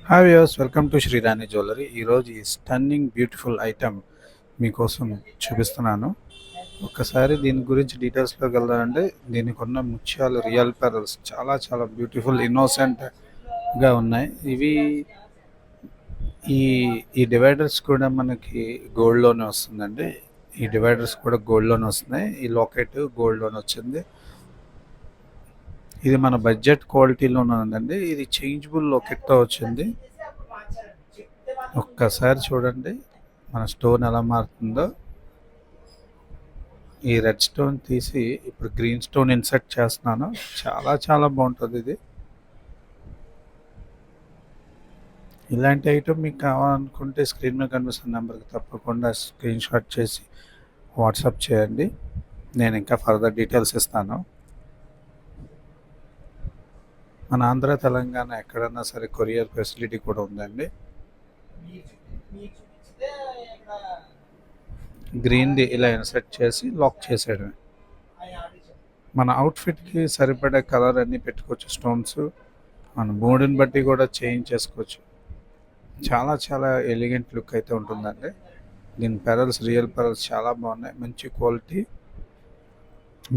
Hi viewers, welcome to Srirani jewellery. ఈరోజు ఈ stunning beautiful item మీకోసం చూపిస్తున్నాను. ఒక్కసారి దీని గురించి డీటెయిల్స్లోకి వెళ్దామంటే, దీనికి ఉన్న ముత్యాలు రియల్ పెరల్స్ చాలా చాలా బ్యూటిఫుల్ ఇన్నోసెంట్గా ఉన్నాయి. ఇవి ఈ ఈ డివైడర్స్ కూడా మనకి గోల్డ్లోనే వస్తుందండి. ఈ డివైడర్స్ కూడా గోల్డ్లోనే వస్తున్నాయి. ఈ లాకెట్ గోల్డ్లోనే వచ్చింది. ఇది మన బడ్జెట్ క్వాలిటీలోనే ఉందండి. ఇది చేంజబుల్ లాకెట్తో వచ్చింది. ఒక్కసారి చూడండి మన స్టోన్ ఎలా మారుతుందో. ఈ రెడ్ స్టోన్ తీసి ఇప్పుడు గ్రీన్ స్టోన్ ఇన్సర్ట్ చేస్తున్నాను. చాలా చాలా బాగుంటుంది ఇది. ఇలాంటి ఐటమ్ మీకు కావాలనుకుంటే స్క్రీన్ మీద కనిపిస్తున్న నెంబర్కి తప్పకుండా స్క్రీన్ షాట్ చేసి వాట్సాప్ చేయండి. నేను ఇంకా ఫర్దర్ డీటెయిల్స్ ఇస్తాను. మన ఆంధ్ర తెలంగాణ ఎక్కడన్నా సరే కొరియర్ ఫెసిలిటీ కూడా ఉందండి. గ్రీన్ది ఇలా ఇన్సర్ట్ చేసి లాక్ చేసేయడమే. మన అవుట్ఫిట్కి సరిపడే కలర్ అన్నీ పెట్టుకోవచ్చు. స్టోన్స్ మన మూడుని బట్టి కూడా చేంజ్ చేసుకోవచ్చు. చాలా చాలా ఎలిగెంట్ లుక్ అయితే ఉంటుందండి. దీని పెరల్స్ రియల్ పెరల్స్ చాలా బాగున్నాయి. మంచి క్వాలిటీ,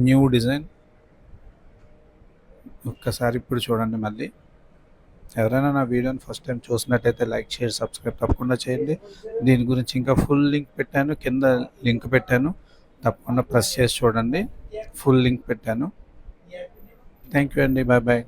న్యూ డిజైన్. ఒక్కసారి ఇప్పుడు చూడండి మళ్ళీ. ఎవరైనా నా వీడియోని ఫస్ట్ టైం చూసినట్టయితే లైక్, షేర్, సబ్స్క్రైబ్ తప్పకుండా చేయండి. దీని గురించి ఇంకా ఫుల్ లింక్ పెట్టాను, కింద లింక్ పెట్టాను, తప్పకుండా ప్రెస్ చేసి చూడండి. ఫుల్ లింక్ పెట్టాను. థ్యాంక్ యూ అండి. Bye bye.